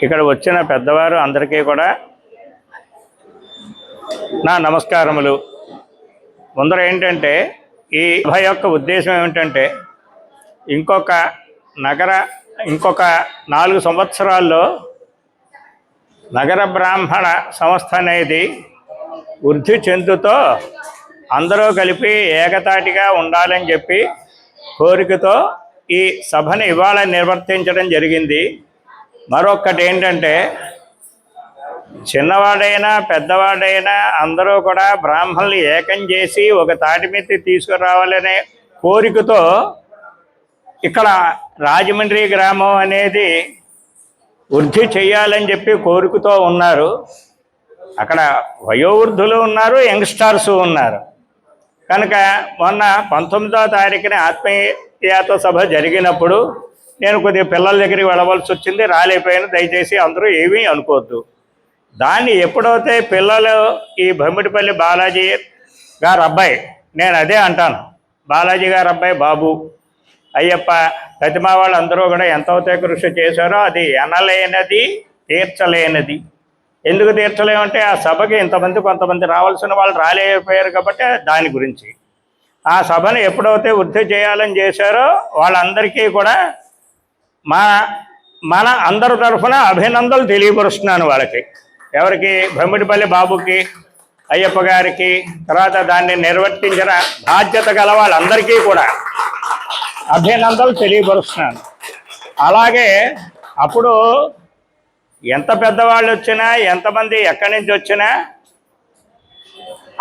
ఇక్కడ వచ్చిన పెద్దవారు అందరికీ కూడా నా నమస్కారములు. ముందర ఏంటంటే ఈ సభ యొక్క ఉద్దేశం ఏమిటంటే ఇంకొక 4 సంవత్సరాల్లో నగర బ్రాహ్మణ సంస్థ అనేది వృద్ధి చెందుతో అందరూ కలిపి ఏకతాటిగా ఉండాలని చెప్పి కోరికతో ఈ సభను ఇవాళ నిర్వర్తించడం జరిగింది. మరొకటి ఏంటంటే చిన్నవాడైనా పెద్దవాడైనా అందరూ కూడా బ్రాహ్మణులు ఏకం చేసి ఒక తాటి మీద తీసుకురావాలనే కోరికతో ఇక్కడ రాజమండ్రి గ్రామం అనేది వృద్ధి చేయాలని చెప్పి కోరికతో ఉన్నారు. అక్కడ వయోవృద్ధులు ఉన్నారు, యంగ్స్టార్స్ ఉన్నారు. కనుక మొన్న 19వ తారీఖున ఆత్మీయత సభ జరిగినప్పుడు నేను కొద్దిగా పిల్లల దగ్గరికి వెళ్ళవలసి వచ్చింది, రాలేకపోయాను. దయచేసి అందరూ ఏమీ అనుకోవద్దు. దాన్ని ఎప్పుడైతే పిల్లలు ఈ భమిడిపల్లి బాలాజీ గారు అబ్బాయి, నేను అదే అంటాను, బాలాజీ గారు అబ్బాయి బాబు, అయ్యప్ప, ప్రతిమా వాళ్ళు అందరూ కూడా ఎంతైతే కృషి చేశారో అది ఎనలేనది, తీర్చలేనది. ఎందుకు తీర్చలేమంటే ఆ సభకి కొంతమంది రావాల్సిన వాళ్ళు రాలేకపోయారు కాబట్టి దాని గురించి. ఆ సభను ఎప్పుడైతే వృద్ధి చేయాలని చేశారో వాళ్ళందరికీ కూడా మన అందరి తరఫున అభినందనలు తెలియపరుస్తున్నాను వాళ్ళకి. ఎవరికి? భమిడిపల్లి బాబుకి, అయ్యప్ప గారికి, తర్వాత దాన్ని నిర్వర్తించిన బాధ్యత గల వాళ్ళందరికీ కూడా అభినందనలు తెలియపరుస్తున్నాను. అలాగే అప్పుడు ఎంత పెద్దవాళ్ళు వచ్చినా, ఎంతమంది ఎక్కడి నుంచి వచ్చినా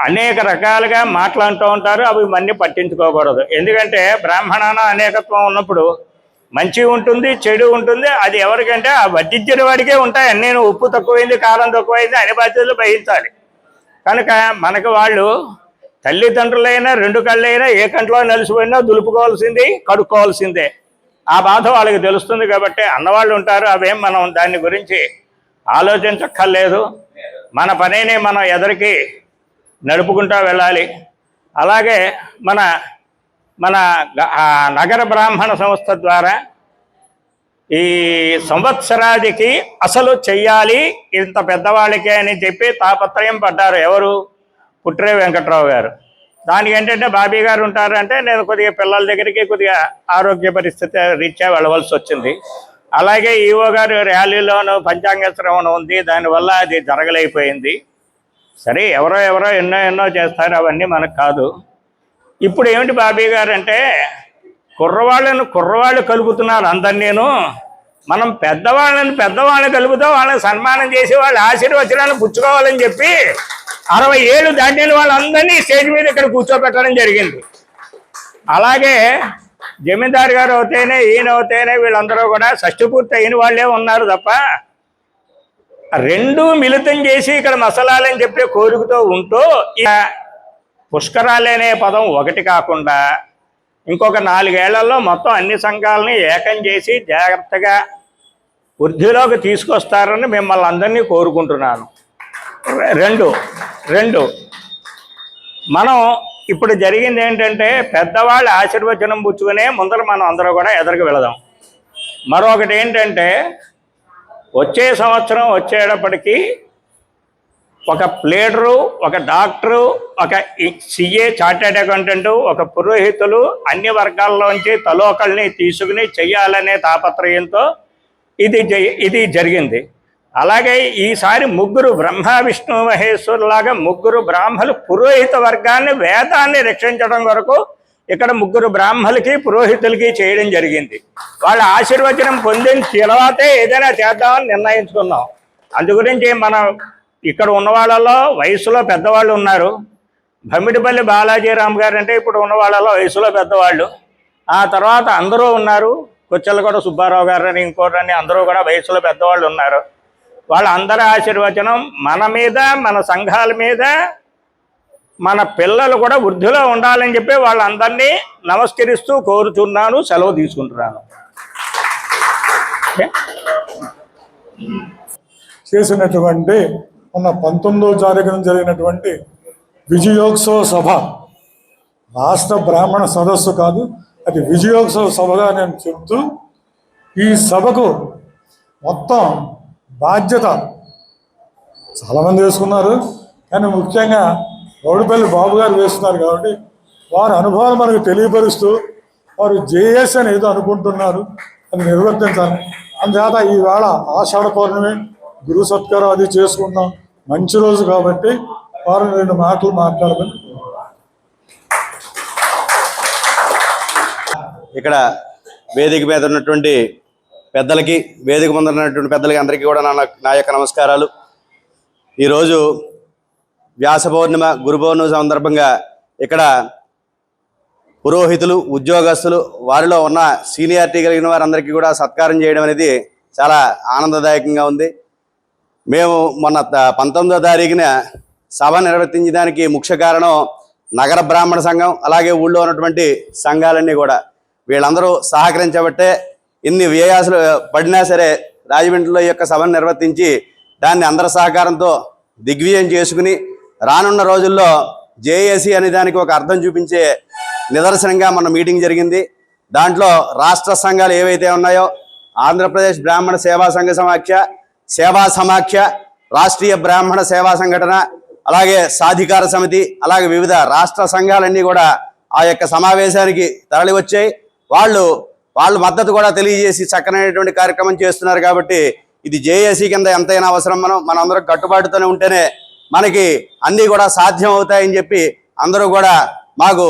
అనేక రకాలుగా మాట్లాడుతూ ఉంటారు. అవి ఇవన్నీ పట్టించుకోకూడదు. ఎందుకంటే బ్రాహ్మణాన అనేకత్వం ఉన్నప్పుడు మంచి ఉంటుంది, చెడు ఉంటుంది. అది ఎవరికంటే ఆ వడ్డించిన వాడికే ఉంటాయి. నేను ఉప్పు తక్కువైంది, కారం తక్కువైంది అనే బాధ్యతలు వహించాలి. కనుక మనకు వాళ్ళు తల్లిదండ్రులైనా 2 కళ్ళైనా ఏ కంట్లో నలిసిపోయినా దులుపుకోవాల్సింది, కడుక్కోవాల్సిందే. ఆ బాధ వాళ్ళకి తెలుస్తుంది. కాబట్టి అన్నవాళ్ళు ఉంటారు. అవేం మనం దాని గురించి ఆలోచించక్కర్లేదు. మన పనిని మనం ఎదరికి నడుపుకుంటూ వెళ్ళాలి. అలాగే మన నగర బ్రాహ్మణ సంస్థ ద్వారా ఈ సంవత్సరాదికి అసలు చెయ్యాలి ఇంత పెద్దవాళ్ళకి అని చెప్పి తాపత్రయం పడ్డారు. ఎవరు? పుట్రే వెంకట్రావు గారు. దానికి ఏంటంటే బాబీ గారు ఉంటారంటే నేను కొద్దిగా పిల్లల దగ్గరికి కొద్దిగా ఆరోగ్య పరిస్థితి రీత్యా వెళ్ళవలసి వచ్చింది. అలాగే ఈవో గారు ర్యాలీలోనూ పంచాంగ శ్రవణం ఉంది, దానివల్ల అది జరగలేకపోయింది. సరే, ఎవరో ఎన్నో చేస్తారు, అవన్నీ మనకు కాదు. ఇప్పుడు ఏమిటి బాబీ గారు అంటే కుర్రవాళ్ళు కలుపుతున్నారు అందరినీను. మనం పెద్దవాళ్ళని కలుపుతాం, వాళ్ళని సన్మానం చేసి వాళ్ళ ఆశీర్వచనాలను పుచ్చుకోవాలని చెప్పి 60 ఏళ్ళు దాటిన వాళ్ళందరినీ స్టేజ్ మీద ఇక్కడ కూర్చోబెట్టడం జరిగింది. అలాగే జమీందారు గారు అవుతేనే, ఈయన అవుతేనే వీళ్ళందరూ కూడా షష్ఠి పూర్తి అయిన వాళ్ళే ఉన్నారు తప్ప 2 మిళితం చేసి ఇక్కడ మసలాలని చెప్పే కోరికతో ఉంటూ ఇక పుష్కరాలనే పదం ఒకటి కాకుండా ఇంకొక 4 ఏళ్లలో మొత్తం అన్ని సంఘాలని ఏకం చేసి జాగ్రత్తగా వృద్ధిలోకి తీసుకొస్తారని మిమ్మల్ని అందరినీ కోరుకుంటున్నాను. 2 మనం ఇప్పుడు జరిగింది ఏంటంటే పెద్దవాళ్ళ ఆశీర్వచనం పుచ్చుకునే ముందర మనం అందరూ కూడా ఎదురుకు వెళదాం. మరొకటి ఏంటంటే వచ్చే సంవత్సరం వచ్చేటప్పటికి ఒక ప్లేడరు, ఒక డాక్టరు, ఒక సిఏ చార్టెడ్ అకౌంటెంట్, ఒక పురోహితులు అన్ని వర్గాల్లోంచి తలోకల్ని తీసుకుని చెయ్యాలనే తాపత్రయంతో ఇది జరిగింది. అలాగే ఈసారి 3 బ్రహ్మ విష్ణు మహేశ్వరులాగా 3 బ్రాహ్మలు పురోహిత వర్గాన్ని, వేదాన్ని రక్షించడం వరకు ఇక్కడ 3 బ్రాహ్మలకి పురోహితులకి చేయడం జరిగింది. వాళ్ళ ఆశీర్వచనం పొందిన తర్వాతే ఏదైనా చేద్దామని నిర్ణయించుకున్నాం. అందుగురించి మనం ఇక్కడ ఉన్న వాళ్ళలో వయసులో పెద్దవాళ్ళు ఉన్నారు. భమిడిపల్లి బాలాజీరామ్ గారు అంటే ఇప్పుడు ఉన్న వాళ్ళలో వయసులో పెద్దవాళ్ళు. ఆ తర్వాత అందరూ ఉన్నారు. కొచ్చెలగూడ సుబ్బారావు గారు అని ఇంకోరని అందరూ కూడా వయసులో పెద్దవాళ్ళు ఉన్నారు. వాళ్ళందరి ఆశీర్వచనం మన మీద, మన సంఘాల మీద, మన పిల్లలు కూడా వృద్ధిలో ఉండాలని చెప్పి వాళ్ళందరినీ నమస్కరిస్తూ కోరుచున్నాను. సెలవు తీసుకుంటున్నాను. చేసినటువంటి మొన్న 19వ తారీఖున జరిగినటువంటి విజయోత్సవ సభ రాష్ట్ర బ్రాహ్మణ సదస్సు కాదు, అది విజయోత్సవ సభగా నేను చెప్తూ ఈ సభకు మొత్తం బాధ్యత చాలామంది వేసుకున్నారు, కానీ ముఖ్యంగా గౌడిపల్లి బాబు గారు వేస్తున్నారు కాబట్టి వారి అనుభవాలు మనకు తెలియపరుస్తూ వారు జేఎస్ అని ఏదో అనుకుంటున్నారు, అది నిర్వర్తించాలి. అందుచేత ఈవేళ ఆషాఢ పౌర్ణమి గురు సత్కారం అది చేసుకుంటాం, మంచి రోజు కాబట్టి వారు 2 మాటలు మాట్లాడమని. ఇక్కడ వేదిక మీద ఉన్నటువంటి పెద్దలకి, వేదిక ముందు ఉన్నటువంటి పెద్దలకి అందరికీ కూడా నా యొక్క నమస్కారాలు. ఈరోజు వ్యాస పౌర్ణిమ, గురు పౌర్ణమి సందర్భంగా ఇక్కడ పురోహితులు, ఉద్యోగస్తులు, వారిలో ఉన్న సీనియారిటీ కలిగిన వారందరికీ కూడా సత్కారం చేయడం అనేది చాలా ఆనందదాయకంగా ఉంది. మేము మొన్న 19వ తారీఖున సభ నిర్వర్తించడానికి ముఖ్య కారణం నగర బ్రాహ్మణ సంఘం, అలాగే ఊళ్ళో ఉన్నటువంటి సంఘాలన్నీ కూడా వీళ్ళందరూ సహకరించబట్టే ఇన్ని వ్యయాసులు పడినా సరే రాజమండ్రిలో ఈ యొక్క సభను నిర్వర్తించి దాన్ని అందరి సహకారంతో దిగ్విజయం చేసుకుని రానున్న రోజుల్లో జేఏసీ అనే దానికి ఒక అర్థం చూపించే నిదర్శనంగా మన మీటింగ్ జరిగింది. దాంట్లో రాష్ట్ర సంఘాలు ఏవైతే ఉన్నాయో ఆంధ్రప్రదేశ్ బ్రాహ్మణ సేవా సంఘ సమాఖ్య, రాష్ట్రీయ బ్రాహ్మణ సేవా సంఘటన, అలాగే సాధికార సమితి, అలాగే వివిధ రాష్ట్ర సంఘాలన్నీ కూడా ఆ యొక్క సమావేశానికి తరలి వచ్చాయి. వాళ్ళు మద్దతు కూడా తెలియజేసి చక్కనైనటువంటి కార్యక్రమం చేస్తున్నారు. కాబట్టి ఇది జేఏసీ కింద ఎంతైనా అవసరం. మనందరం కట్టుబాటుతోనే ఉంటేనే మనకి అన్నీ కూడా సాధ్యం అవుతాయని చెప్పి అందరూ కూడా మాకు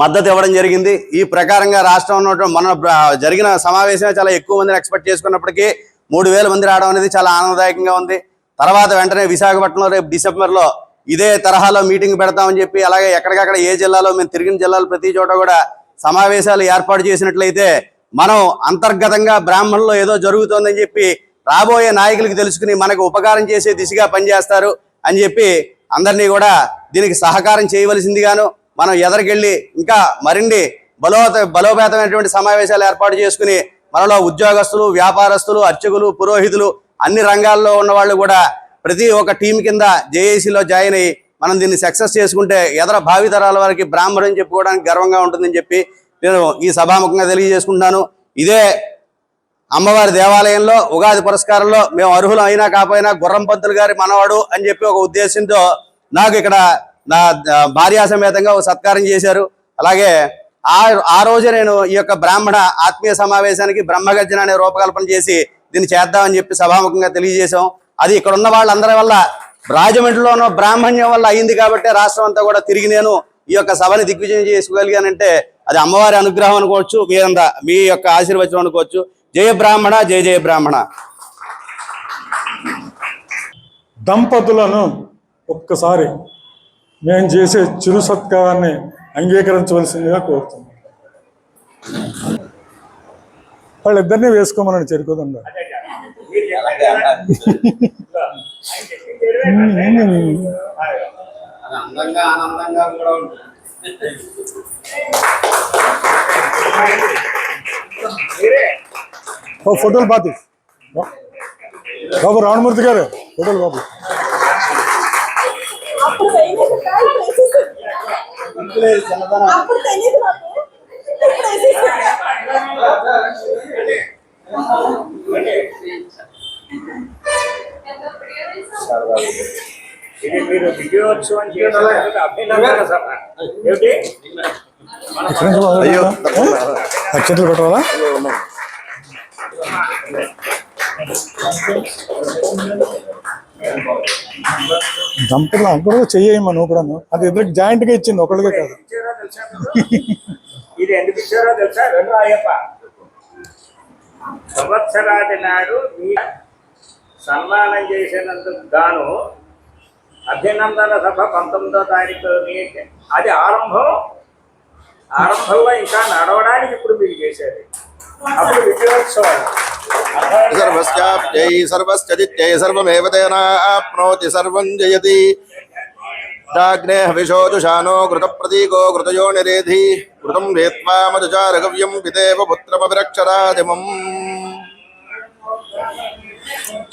మద్దతు ఇవ్వడం జరిగింది. ఈ ప్రకారంగా రాష్ట్రంలో మన జరిగిన సమావేశమే చాలా ఎక్కువ మందిని ఎక్స్పెక్ట్ చేసుకున్నప్పటికీ 3000 మంది రావడం అనేది చాలా ఆనందదాయకంగా ఉంది. తర్వాత వెంటనే విశాఖపట్నంలో రేపు డిసెంబర్లో ఇదే తరహాలో మీటింగ్ పెడతామని చెప్పి, అలాగే ఎక్కడికక్కడ ఏ జిల్లాలో మేము తిరిగిన జిల్లాలు ప్రతి చోట కూడా సమావేశాలు ఏర్పాటు చేసినట్లయితే మనం అంతర్గతంగా బ్రాహ్మణుల్లో ఏదో జరుగుతోందని చెప్పి రాబోయే నాయకులకు తెలుసుకుని మనకు ఉపకారం చేసే దిశగా పనిచేస్తారు అని చెప్పి అందరినీ కూడా దీనికి సహకారం చేయవలసిందిగాను, మనం ఎదరికెళ్ళి ఇంకా మరిన్ని బలోపేతమైనటువంటి సమావేశాలు ఏర్పాటు చేసుకుని మనలో ఉద్యోగస్తులు, వ్యాపారస్తులు, అర్చకులు, పురోహితులు, అన్ని రంగాల్లో ఉన్న వాళ్ళు కూడా ప్రతి ఒక్క టీం కింద జేఏసీలో జాయిన్ అయ్యి మనం దీన్ని సక్సెస్ చేసుకుంటే ఎదర భావితరాల వారికి బ్రాహ్మణుని చెప్పుకోవడానికి గర్వంగా ఉంటుందని చెప్పి నేను ఈ సభాముఖంగా తెలియజేసుకుంటున్నాను. ఇదే అమ్మవారి దేవాలయంలో ఉగాది పురస్కారంలో మేము అర్హులం అయినా కాకపోయినా గుర్రం పంతులు గారి మనవాడు అని చెప్పి ఒక ఉద్దేశంతో నాకు ఇక్కడ నా భార్యా సమేతంగా ఒక సత్కారం చేశారు. అలాగే ఆ రోజే నేను ఈ యొక్క బ్రాహ్మణ ఆత్మీయ సమావేశానికి బ్రహ్మగర్జన అనే రూపకల్పన చేసి దీన్ని చేద్దామని చెప్పి సభాముఖంగా తెలియజేశాం. అది ఇక్కడ ఉన్న వాళ్ళందరి వల్ల, రాజమండ్రిలో ఉన్న బ్రాహ్మణ్యం వల్ల అయింది. కాబట్టి రాష్ట్రం అంతా కూడా తిరిగి నేను ఈ యొక్క సభని దిగ్విజయం చేసుకోగలిగానంటే అది అమ్మవారి అనుగ్రహం అనుకోవచ్చు, మీ యొక్క ఆశీర్వచనం అనుకోవచ్చు. జయ బ్రాహ్మణ, జయ జయ బ్రాహ్మణ. దంపతులను ఒక్కసారి మేము చేసే చిరు సత్కారాన్ని అంగీకరించవలసిందిగా కోరుతున్నాం. వాళ్ళిద్దరినీ వేసుకోమని చెరుకుదండి. ఫోటోలు బాతి బాబు, రావణమూర్తి గారు ఫోటోలు బాబు. ఇది మీరు విజయోత్సవం చేసినందుకు అభినందన సభ. ఏమిటి అక్షతలు పెట్టాలా? దంపతులు అక్కడ చెయ్యమ్మా, నువ్వు కూడా. అది ఇద్దరికి జాయింట్ గా ఇచ్చింది, ఒకళ్ళకే కాదు. ఇది ఎందుకు ఇచ్చారో తెలుసా? వెళ్ళు అయ్యప్ప, సంవత్సరాది నాడు మీ సన్మానం చేసినందుకు గాను అభినందన సభ 19వ తారీఖు. అది ఆరంభంలో ఇంకా నడవడానికి ఇప్పుడు మీరు చేసేది. అప్పుడు విజయోత్సవాలు. సర్వస్యాప్యై సర్వస్యజిత్యై సర్వమేవ తేనాప్నోతి సర్వం జయతి. జాగ్నే హవిషోజుషానో ఘృత ప్రతీకో ఘృతయో నిరేధి ఘృతం వేత్వా మధుచారగవ్యం పితేవ పుత్రమభిరక్షరాదిమం.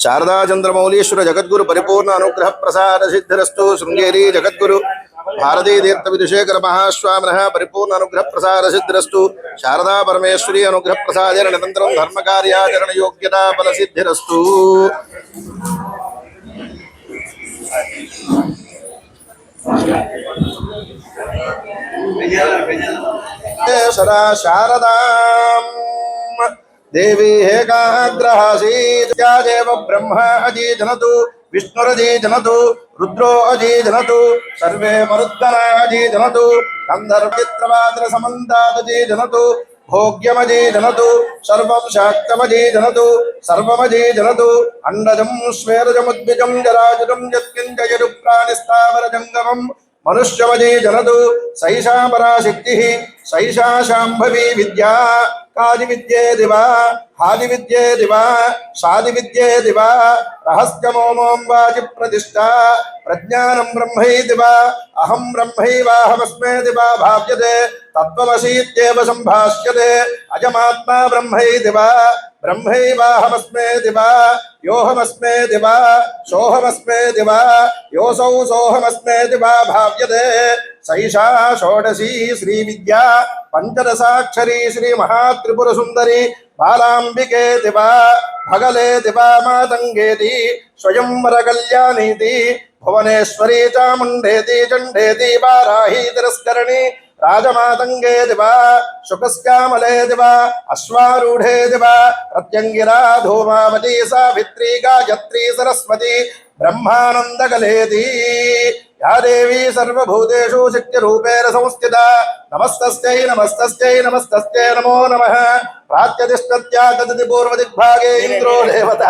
శారదా చంద్రమౌళీశ్వర జగద్గురు పరిపూర్ణ అనుగ్రహ ప్రసాద సిద్ధిరస్తు. శృంగేరి జగద్గురు భారతీ తీర్థ విదుషేఖర మహాస్వామినః పరిపూర్ణ అనుగ్రహ ప్రసాద సిద్ధిరస్తు. శారదా పరమేశ్వరి అనుగ్రహ ప్రసాదేన నిరంతరం ధర్మ కార్యాచరణ యోగ్యతా ఫల సిద్ధిరస్తు. సదా శారదాం దేవీ ఏకాగ్రహాసీదేవ బ్రహ్మ అజీజనతు విష్ణురజీజనతు రుద్రో అజీజనతు సర్వే మరుద్గణాజీజనతు గంధర్వచిత్రవాద్ర సమంతాదజీజనతు భోగ్యమజీజనతు సర్వం శాక్తమజీజనతు సర్వమజీజనతు అండజం స్వేరజముద్విజం జరాజురం యత్కించయరు ప్రాణిస్థావరజంగమం మనుష్యమజీజనతు సైషా పరాశక్తి సైషా శాంభవీ విద్యా కాది విద్యేది వా హాది విద్యేది వా సాది విద్యేది వా రహస్యమోమోం వాచి ప్రతిష్టా ప్రజ్ఞానం బ్రహ్మైది వా అహం బ్రహ్మైవాహమస్మేది వా భావ్యతే తత్వమసీత్యేవ సంభాష్యతే అజమాత్మా బ్రహ్మైది వా బ్రహ్మైవాహమస్మేది వా యోహమస్మేది వా సోహమస్మేది వా యోసౌ సోహమస్మేది వా భావ్యతే సైషా షోడశీ శ్రీ విద్యా పంచదశాక్షరీ శ్రీ మహాత్రిపుర సుందరి బాలాంబికేతి వా భగలేతి వా మాతంగేతి స్వయంవర కళ్యాణీతి భువనేశ్వరీ చాముండేతి చండేతి వారాహీ తిరస్కరణి రాజమాతంగేతి వా శుకశ్యామలేతి వా అశ్వారూఢేతి వా ప్రత్యంగిరా ధూమావతి సావిత్రీ గాయత్రీ సరస్వతి బ్రహ్మానందకలేతి యా దేవీ సర్వభూతేషు శక్తిరూపేణ సంస్థితా నమస్తస్యై నమస్తస్యై నమస్తస్యై నమో నమః ప్రాత్యతిష్టత్యా తదతి పూర్వదిగ్భాగే ఇంద్రో దేవత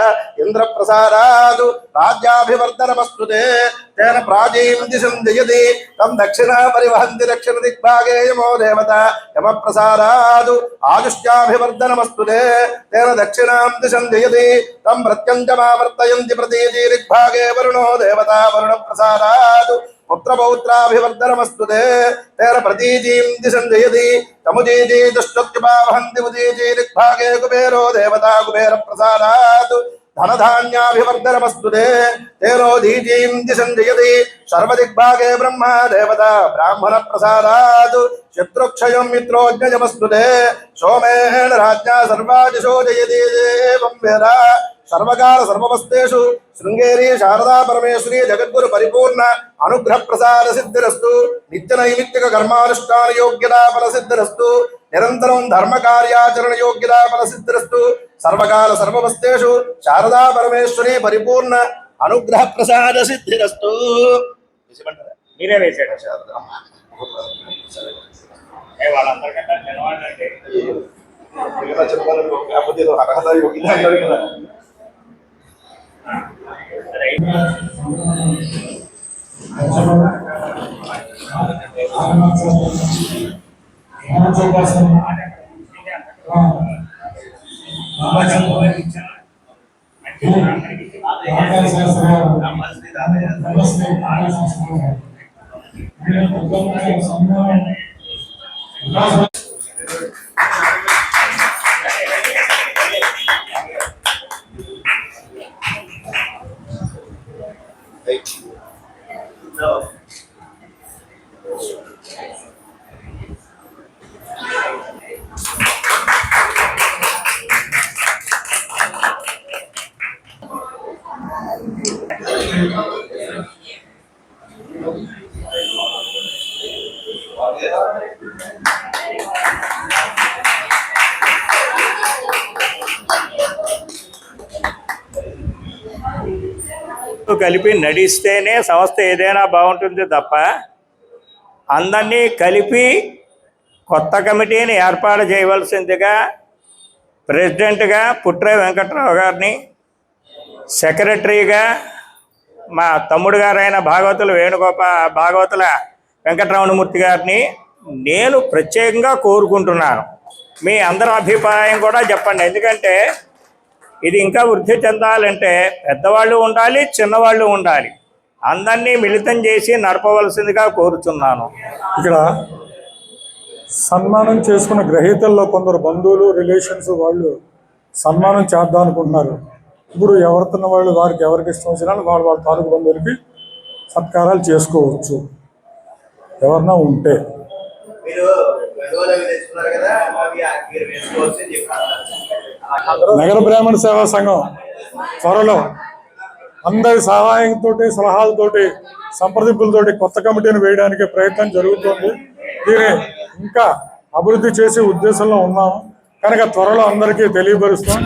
ఇంద్రప్రసాదాదు రాజ్యాభివర్ధనమస్తుతే తేన ప్రాచీం దిశం జయతి తం దక్షిణా పరివహంతి దక్షిణ దిగ్భాగే యమో దేవత యమప్రసాదాదు ఆయుష్యాభివర్ధనమస్తుతే తేన దక్షిణాం దిశం జయతి తం ప్రత్యంచమావర్తయంతి ప్రతీతి దిగ్భాగే వరుణో దేవత వరుణప్రసాదాదు పుత్రపౌత్రాభివర్ధనమస్తుతే తేన ప్రతీజీం దిశం జయతి తముదీజీ దుష్టత్యుపావహంతి ఉదీజీ దిగ్భాగే కుబేరో దేవతా కుబేర ప్రసాదాత్ ధనధాన్యాభివర్ధనమస్తుతే తేనోదీజీం దిశం జయతి సర్వదిగ్భాగే బ్రహ్మ దేవత బ్రాహ్మణ ప్రసాదాత్ శత్రుక్షయం మిత్రోజ్ఞయమస్తుతే సోమేణ రాజ్ఞా సర్వాదిశో జయతి దేవం వేద సర్వకాల సర్వవస్తేషు శృంగేరి శారదా పరమేశ్వరి జగద్గురు పరిపూర్ణ అనుగ్రహ ప్రసాద సిద్ధిరస్తు. నిత్య నైమిత్తిక కర్మానుష్ఠాన యోగ్యతా ఫల సిద్ధిరస్తు. నిరంతరం ధర్మ కార్యాచరణ యోగ్యతా ఫల సిద్ధిరస్తు. సర్వకాల సర్వవస్తేషు శారదా పరమేశ్వరి పరిపూర్ణ అనుగ్రహ ప్రసాద సిద్ధిరస్తు. మీరే వేసాడు వాళ్ళందరికంటే నిలవాలంటే అర్హత యోగ్యత అంటారు కదా. కలిపి నడిస్తేనే సంస్థ ఏదైనా బాగుంటుంది తప్ప అందరినీ కలిపి కొత్త కమిటీని ఏర్పాటు చేయవలసిందిగా ప్రెసిడెంట్గా పుట్రే వెంకట్రావు గారిని, సెక్రటరీగా మా తమ్ముడు గారైన భాగవతుల వెంకటరమణమూర్తి గారిని నేను ప్రత్యేకంగా కోరుకుంటున్నాను. మీ అందరి అభిప్రాయం కూడా చెప్పండి. ఎందుకంటే ఇది ఇంకా వృద్ధి చెందాలంటే పెద్దవాళ్ళు ఉండాలి, చిన్నవాళ్ళు ఉండాలి. అందరినీ మిళితం చేసి నడపవలసిందిగా కోరుతున్నాను. ఇక్కడ సన్మానం చేసుకున్న గ్రహీతల్లో కొందరు బంధువులు, రిలేషన్స్ వాళ్ళు సన్మానం చేద్దాం అనుకుంటున్నారు. ఇప్పుడు ఎవరుతున్న వాళ్ళు వారికి ఎవరికి ఇష్టం వచ్చినా వాళ్ళ తాలూకు బంధువులకి సత్కారాలు చేసుకోవచ్చు. ఎవరన్నా ఉంటే. నగర బ్రాహ్మణ సేవా సంఘం త్వరలో అందరి సహాయంతో సలహాలతోటి సంప్రదింపులతోటి కొత్త కమిటీని వేయడానికి ప్రయత్నం జరుగుతుంది. దీన్ని ఇంకా అభివృద్ధి చేసే ఉద్దేశంలో ఉన్నాము కనుక త్వరలో అందరికీ తెలియపరుస్తాం.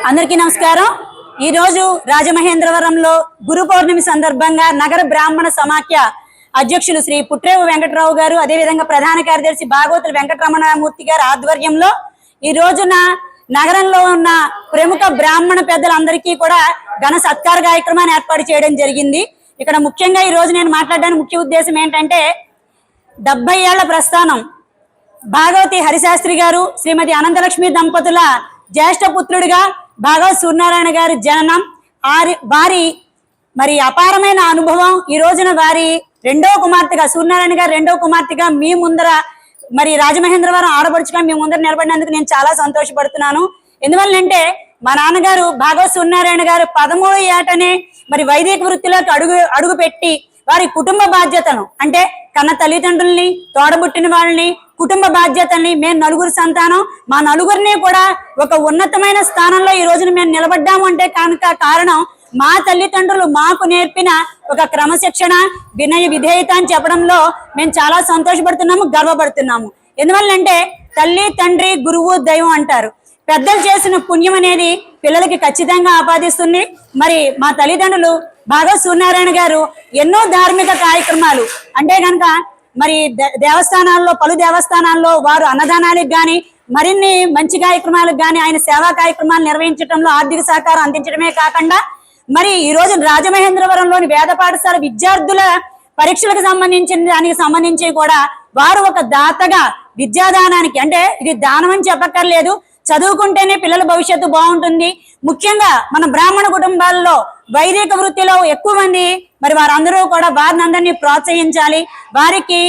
అందరికీ నమస్కారం. ఈరోజు రాజమహేంద్రవరంలో గురు పౌర్ణమి సందర్భంగా నగర బ్రాహ్మణ సమాఖ్య అధ్యక్షులు శ్రీ పుట్రేవు వెంకటరావు గారు, అదేవిధంగా ప్రధాన కార్యదర్శి భాగవతుల వెంకటరమణమూర్తి గారి ఆధ్వర్యంలో ఈ రోజున నగరంలో ఉన్న ప్రముఖ బ్రాహ్మణ పెద్దలందరికీ కూడా ఘన సత్కార కార్యక్రమాన్ని ఏర్పాటు చేయడం జరిగింది. ఇక్కడ ముఖ్యంగా ఈ రోజు నేను మాట్లాడడానికి ముఖ్య ఉద్దేశం ఏంటంటే 70 ఏళ్ల ప్రస్థానం భాగవతి హరిశాస్త్రి గారు శ్రీమతి అనంతలక్ష్మి దంపతుల జ్యేష్ఠ పుత్రుడిగా భాగవత్ సూర్యనారాయణ గారి జననం, వారి మరి అపారమైన అనుభవం ఈ రోజున వారి రెండవ కుమార్తెగా సూర్యనారాయణ గారు రెండవ కుమార్తెగా మీ ముందర మరి రాజమహేంద్రవరం ఆడపడుచుగా మీ ముందర నిలబడినందుకు నేను చాలా సంతోషపడుతున్నాను. ఎందువల్లంటే మా నాన్నగారు భాగవత్ సూర్యనారాయణ గారు 13 ఏటనే మరి వైదిక వృత్తిలోకి అడుగు పెట్టి వారి కుటుంబ బాధ్యతను అంటే కన్న తల్లిదండ్రుల్ని, తోడబుట్టిన వాళ్ళని, కుటుంబ బాధ్యతల్ని మేము 9 సంతానం, మా 9 కూడా ఒక ఉన్నతమైన స్థానంలో ఈ రోజున మేము నిలబడ్డాము అంటే కనుక కారణం మా తల్లిదండ్రులు మాకు నేర్పిన ఒక క్రమశిక్షణ, వినయ విధేయత అని చెప్పడంలో మేము చాలా సంతోషపడుతున్నాము, గర్వపడుతున్నాము. ఎందువల్లంటే తల్లి, తండ్రి, గురువు, దైవం అంటారు. పెద్దలు చేసిన పుణ్యం అనేది పిల్లలకి ఖచ్చితంగా ఆపాదిస్తుంది. మరి మా తల్లిదండ్రులు భాగవత్ సూర్యనారాయణ గారు ఎన్నో ధార్మిక కార్యక్రమాలు అంటే కనుక మరి పలు దేవస్థానాల్లో వారు అన్నదానానికి కానీ మరిన్ని మంచి కార్యక్రమాలకు కానీ ఆయన సేవా కార్యక్రమాలు నిర్వహించడంలో ఆర్థిక సహకారం అందించడమే కాకుండా మరి ఈ రోజు రాజమహేంద్రవరంలోని వేద పాఠశాల విద్యార్థుల పరీక్షలకు సంబంధించిన దానికి సంబంధించి కూడా వారు ఒక దాతగా విద్యాదానానికి అంటే ఇది దానం అని చెప్పక్కర్లేదు, చదువుకుంటేనే పిల్లల భవిష్యత్తు బాగుంటుంది. ముఖ్యంగా మన బ్రాహ్మణ కుటుంబాల్లో వైదిక వృత్తిలో ఎక్కువ మంది మరి వారందరూ కూడా వారిని అందరినీ ప్రోత్సహించాలి. వారికి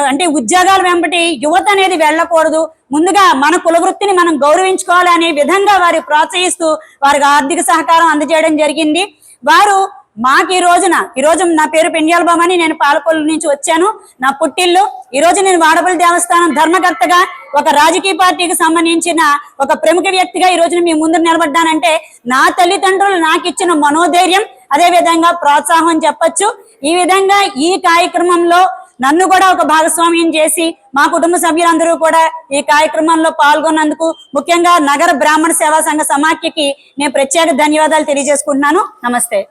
అంటే ఉద్యోగాల వెంబటి యువత అనేది వెళ్ళకూడదు, ముందుగా మన కుల వృత్తిని మనం గౌరవించుకోవాలి అనే విధంగా వారి ప్రోత్సహిస్తూ వారికి ఆర్థిక సహకారం అందజేయడం జరిగింది. వారు మాకు ఈ రోజు నా పేరు పెండ్యాల బామని, నేను పాలకొల్లు నుంచి వచ్చాను. నా పుట్టిల్లు. ఈ రోజు నేను వాడపల్లి దేవస్థానం ధర్మకర్తగా ఒక రాజకీయ పార్టీకి సంబంధించిన ఒక ప్రముఖ వ్యక్తిగా ఈ రోజున మీ ముందు నిలబడ్డానంటే నా తల్లిదండ్రులు నాకు ఇచ్చిన మనోధైర్యం, అదే విధంగా ప్రోత్సాహం చెప్పొచ్చు. ఈ విధంగా ఈ కార్యక్రమంలో నన్ను కూడా ఒక భాగస్వామ్యం చేసి మా కుటుంబ సభ్యులందరూ కూడా ఈ కార్యక్రమంలో పాల్గొన్నందుకు ముఖ్యంగా నగర బ్రాహ్మణ సేవా సంఘ సమాఖ్యకి నేను ప్రత్యేక ధన్యవాదాలు తెలియజేసుకుంటున్నాను. నమస్తే.